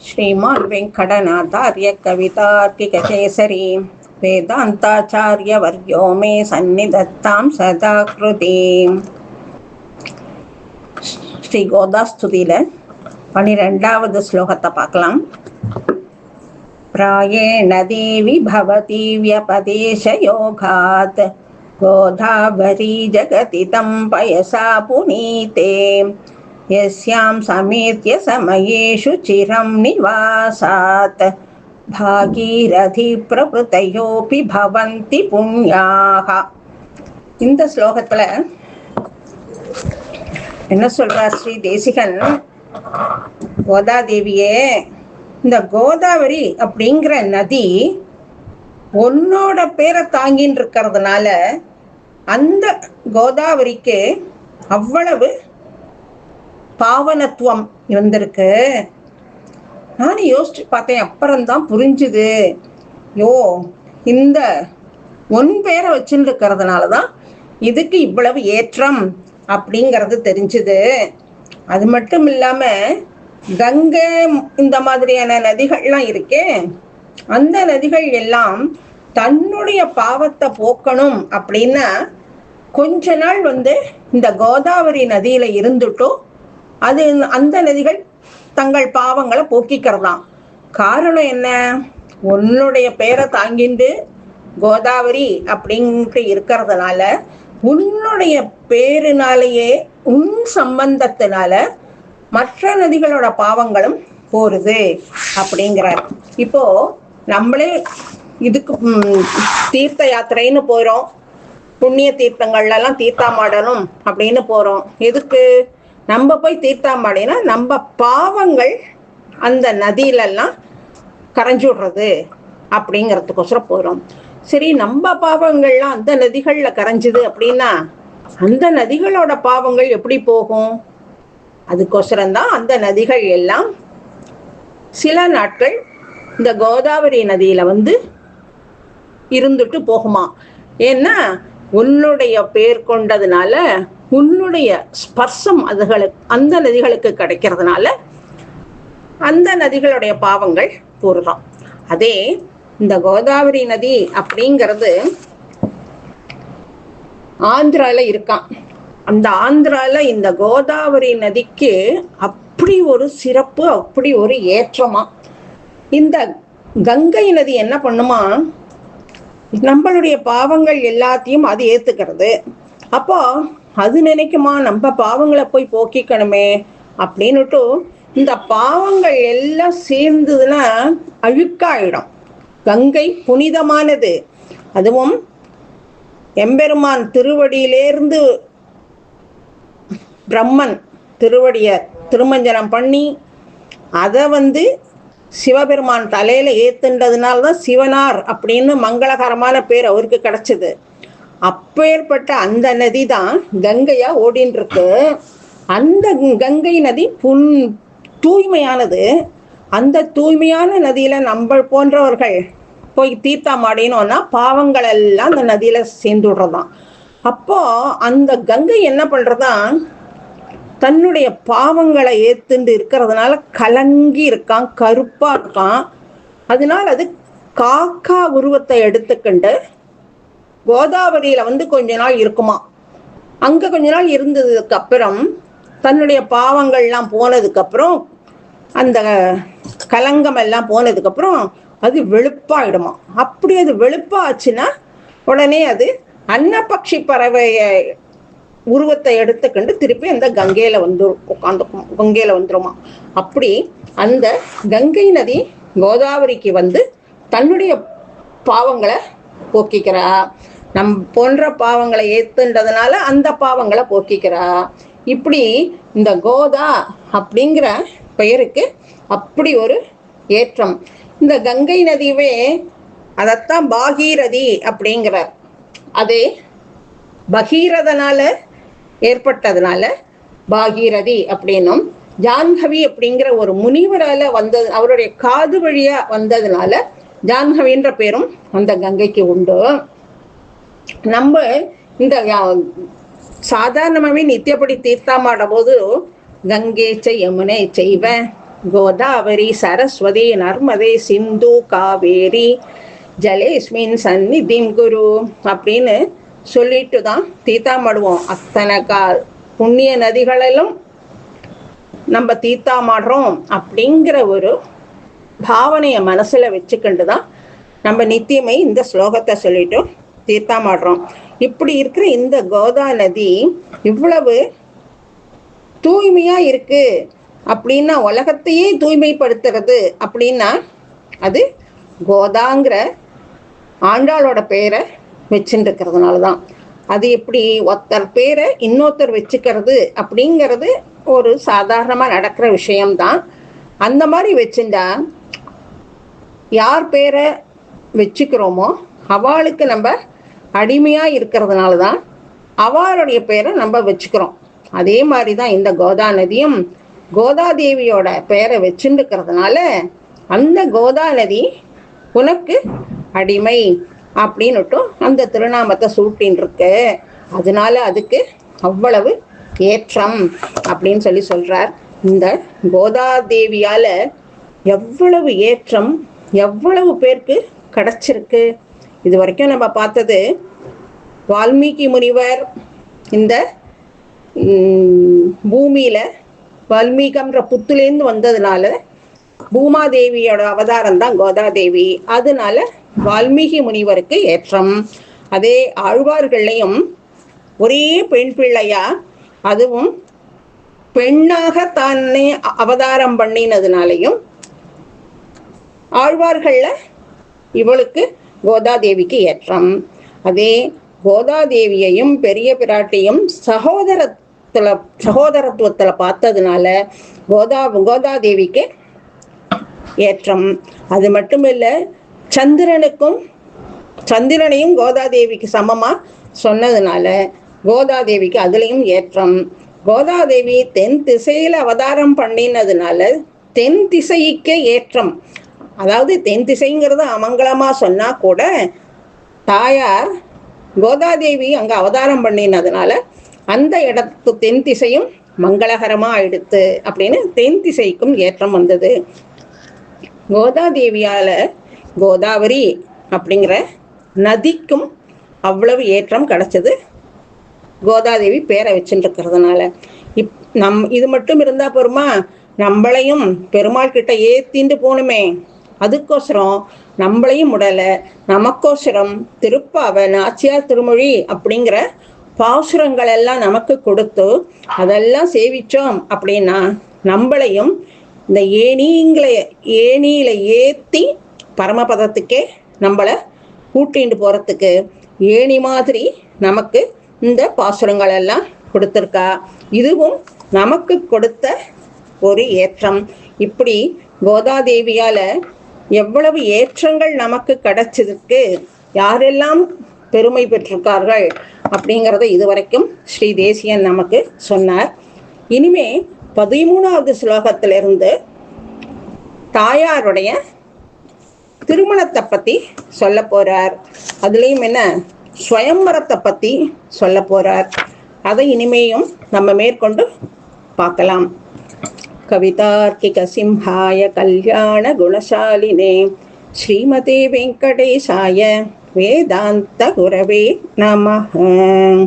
श्रीमान् वेङ्कटनाथार्य कवितार्किककेसरी वेदान्ताचार्यवर्यो मे सन्निधत्तां सदा कृति. ஸ்ரீ கோதாஸ்துதியில் 12வது ஸ்லோகத்தை பார்க்கலாம். பிராயேண தேவி பவதி வியபதேசயோகாத் கோதாவரி ஜகதி தம் பயசா புனீதே யஸ்யாம் சமேத்ய சமயேஷு சிரம் நிவாசாத் பாகீரதி பிரபுதையோபி பவந்தி புண்ணியாக. இந்த ஸ்லோகத்துல என்ன சொல்றார் ஸ்ரீ தேசிகன்? கோதாதேவியே, இந்த கோதாவரி அப்படிங்கிற நதி உன்னோட பேரை தாங்கின்னு இருக்கிறதுனால அந்த கோதாவரிக்கு அவ்வளவு பாவனத்துவம் வந்திருக்கு. நானும் யோசிச்சு பார்த்தேன், அப்புறம்தான் புரிஞ்சுது. இந்த ஒன் பேரை வச்சுட்டு இருக்கிறதுனாலதான் இதுக்கு இவ்வளவு ஏற்றம் அப்படிங்கிறது தெரிஞ்சுது. அது மட்டும் இல்லாம கங்கை இந்த மாதிரியான நதிகள்லாம் இருக்கே, அந்த நதிகள் எல்லாம் தன்னுடைய பாவத்தை போக்கணும் அப்படின்னா கொஞ்ச நாள் இந்த கோதாவரி நதியில இருந்துட்டும் அது அந்த நதிகள் தங்கள் பாவங்களை போக்கிக்கிறதாம். காரணம் என்ன? உன்னுடைய பேரை தாங்கிண்டு கோதாவரி அப்படின்ட்டு இருக்கிறதுனால உன்னுடைய பேருனாலேயே உன் சம்பந்தத்தினால மற்ற நதிகளோட பாவங்களும் போருது அப்படிங்கிறார். இப்போ நம்மளே இதுக்கு தீர்த்த யாத்திரைன்னு போறோம், புண்ணிய தீர்த்தங்கள்லாம் தீர்த்தாமாடணும் அப்படின்னு போறோம். எதுக்கு? நம்ம போய் தீர்த்தாமாடினா நம்ம பாவங்கள் அந்த நதியிலெல்லாம் கரைஞ்சு விடுறது அப்படிங்கிறதுக்கோசரம் போறோம். சரி, நம்ம பாவங்கள்லாம் அந்த நதிகள்ல கரைஞ்சுது அப்படின்னா அந்த நதிகளோட பாவங்கள் எப்படி போகும்? அதுக்கோசரம்தான் அந்த நதிகள் எல்லாம் சில நாட்கள் இந்த கோதாவரி நதியில இருந்துட்டு போகுமா. ஏன்னா உன்னுடைய பேர் கொண்டதுனால உன்னுடைய ஸ்பர்சம் அதுகளுக்கு அந்த நதிகளுக்கு கிடைக்கிறதுனால அந்த நதிகளுடைய பாவங்கள் போறதாம். அதே இந்த கோதாவரி நதி அப்படிங்கிறது ஆந்திரால இருக்கான். அந்த ஆந்திரால இந்த கோதாவரி நதிக்கு அப்படி ஒரு சிறப்பு, அப்படி ஒரு ஏற்றமா. இந்த கங்கை நதி என்ன பண்ணுமா, நம்மளுடைய பாவங்கள் எல்லாத்தையும் அது ஏத்துக்கிறது. அப்போ அது நினைக்குமா, நம்ம பாவங்களை போய் போக்கிக்கணுமே அப்படின்னுட்டு இந்த பாவங்கள் எல்லாம் சேர்ந்ததுன்னா அழுக்காயிடும். கங்கை புனிதமானது. அதுவும் எம்பெருமான் திருவடியிலேருந்து பிரம்மன் திருவடிய திருமஞ்சனம் பண்ணி அதை சிவபெருமான் தலையில ஏத்துன்றதுனால்தான் சிவனார் அப்படின்னு மங்களகரமான பேர் அவருக்கு கிடைச்சது. அப்பேற்பட்ட அந்த நதி தான் கங்கையா ஓடின்னு இருக்கு. அந்த கங்கை நதி தூய்மையானது. அந்த தூய்மையான நதியில நம்ம போன்றவர்கள் போய் தீர்த்தாமாடினோம்னா பாவங்கள் எல்லாம் அந்த நதியில சேர்ந்து விடுறதாம். அப்போ அந்த கங்கை என்ன பண்றதான், தன்னுடைய பாவங்களை ஏத்துண்டு இருக்கிறதுனால கலங்கி இருக்கான், கருப்பா இருக்கான். அதனால அது காக்கா உருவத்தை எடுத்துக்கிண்டு கோதாவரியில கொஞ்ச நாள் இருக்குமா. அங்க கொஞ்ச நாள் இருந்ததுக்கு அப்புறம் தன்னுடைய பாவங்கள்லாம் போனதுக்கு அப்புறம் அந்த கலங்கம் எல்லாம் போனதுக்கு அப்புறம் அது வெளுப்பாயிடுமா. அப்படி அது வெளுப்பா ஆச்சுன்னா உடனே அது அன்னபக்ஷி பறவைய உருவத்தை எடுத்துக்கிண்டு திருப்பி அந்த கங்கையில கங்கையில வந்துருமா. அப்படி அந்த கங்கை நதி கோதாவரிக்கு தன்னுடைய பாவங்களை போக்கிக்கிறா. நம் போன்ற பாவங்களை ஏத்துன்றதுனால அந்த பாவங்களை போக்கிக்கிறா. இப்படி இந்த கோதா அப்படிங்கிற பெயருக்கு அப்படி ஒரு ஏற்றம். இந்த கங்கை நதியே அதத்தான் பாகீரதி அப்படிங்கிறார். அதே பகீரதனால ஏற்பட்டதுனால பாகீரதி அப்படின்னும், ஜான்ஹவி அப்படிங்கிற ஒரு முனிவரால வந்தது, அவருடைய காது வழியா வந்ததுனால ஜான்ஹவின்ற பேரும் அந்த கங்கைக்கு உண்டு. நம்ம இந்த சாதாரணமாவே நித்தியப்படி தீர்த்தாமாடும் போது கங்கை யமுனை செய்வ கோதாவரி சரஸ்வதி நர்மதே சிந்து காவேரி ஜலேஸ்மின் சந்நிதிம் குரு அப்படின்னு சொல்லிட்டு தான் தீர்த்தாமாடுவோம். அத்தனை புண்ணிய நதிகளிலும் நம்ம தீர்த்தாமாடுறோம் அப்படிங்கிற ஒரு பாவனையை மனசுல வச்சுக்கிண்டு தான் நம்ம நித்தியமை இந்த ஸ்லோகத்தை சொல்லிட்டு தீர்த்தாமாடுறோம். இப்படி இருக்கிற இந்த கோதா நதி இவ்வளவு தூய்மையா இருக்கு அப்படின்னா, உலகத்தையே தூய்மைப்படுத்துறது அப்படின்னா அது கோதாங்கிற ஆண்டாளோட பேரை வச்சுட்டு இருக்கிறதுனால தான். அது எப்படி ஒருத்தர் பேரை இன்னொருத்தர் வச்சுக்கிறது அப்படிங்கிறது ஒரு சாதாரணமாக நடக்கிற விஷயம்தான். அந்த மாதிரி வச்சுட்டா யார் பேரை வச்சுக்கிறோமோ அவளுக்கு நம்ம அடிமையாக இருக்கிறதுனால தான் அவளுடைய பேரை நம்ம வச்சுக்கிறோம். அதே மாதிரி தான் இந்த கோதா நதியும் கோதாதேவியோட பேரை வச்சுருக்கிறதுனால அந்த கோதா நதி உனக்கு அடிமை அப்படின்னுட்டும் அந்த திருநாமத்தை சூட்டின்னு இருக்கு. அதனால அதுக்கு அவ்வளவு ஏற்றம் அப்படின்னு சொல்லி சொல்றார். இந்த கோதாதேவியால எவ்வளவு ஏற்றம் எவ்வளவு பேருக்கு கிடைச்சிருக்கு. இது வரைக்கும் நம்ம பார்த்தது வால்மீகி முனிவர் இந்த பூமியில வால்மீகம்ன்ற புத்துலேருந்து வந்ததுனால பூமாதேவியோட அவதாரம் தான் கோதாதேவி. அதனால வால்மீகி முனிவருக்கு ஏற்றம். அதே ஆழ்வார்களையும் ஒரே பெண் பிள்ளையா, அதுவும் பெண்ணாக தானே அவதாரம் பண்ணினதுனாலையும் ஆழ்வார்கள்ல இவளுக்கு கோதாதேவிக்கு ஏற்றம். அதே கோதாதேவியையும் பெரிய பிராட்டியும் சகோதரத்துவத்துல பார்த்ததுனால கோதாதேவிக்கு ஏற்றம். அது மட்டுமில்ல, சந்திரனையும் கோதாதேவிக்கு சமமா சொன்னதுனால கோதாதேவிக்கு அதுலயும் ஏற்றம். கோதாதேவி தென் திசையில அவதாரம் பண்ணினதுனால தென் திசைக்கு ஏற்றம். அதாவது தென் திசைங்கிறது அமங்கலமா சொன்னா கூட தாயார் கோதாதேவி அங்க அவதாரம் பண்ணினதுனால அந்த இடத்து தென் திசையும் மங்களகரமா ஆயிடுத்து அப்படின்னு தென் திசைக்கும் ஏற்றம் வந்தது. கோதாதேவியால கோதாவரி அப்படிங்கிற நதிக்கும் அவ்வளவு ஏற்றம் கிடைச்சது கோதாதேவி பேரை வச்சுட்டு இருக்கிறதுனால. இது மட்டும் இருந்தா போருமா? நம்மளையும் பெருமாள் கிட்ட ஏத்திண்டு போகணுமே. அதுக்கோசரம் நம்மளையும் உடலை நமக்கோசரம் திருப்பாவை நாச்சியார் திருமொழி அப்படிங்கிற பாசுரங்கள் எல்லாம் நமக்கு கொடுத்து அதெல்லாம் சேவிச்சோம் அப்படின்னா நம்மளையும் இந்த ஏணியில ஏத்தி பரமபதத்துக்கே நம்மளை கூட்டிட்டு போறதுக்கு ஏணி மாதிரி நமக்கு இந்த பாசுரங்கள் எல்லாம் கொடுத்துருக்கா. இதுவும் நமக்கு கொடுத்த ஒரு ஏற்றம். இப்படி கோதாதேவியால எவ்வளவு ஏற்றங்கள் நமக்கு கிடைச்சதுக்கு யாரெல்லாம் பெருமை பெற்றிருக்கார்கள் அப்படிங்கிறத இதுவரைக்கும் ஸ்ரீ தேசியன் நமக்கு சொன்னார். இனிமே 13வது ஸ்லோகத்திலிருந்து தாயாருடைய திருமணத்தை பத்தி சொல்ல போறார். அதுலயும் என்ன ஸ்வயம்பரத்தை பத்தி சொல்ல போறார். அதை இனிமேயும் நம்ம மேற்கொண்டு பார்க்கலாம். கவிதார்க்கிக சிம்ஹாய கல்யாண குணசாலினே ஸ்ரீமதே வெங்கடேசாய வேதாந்த குரவே நமஹ.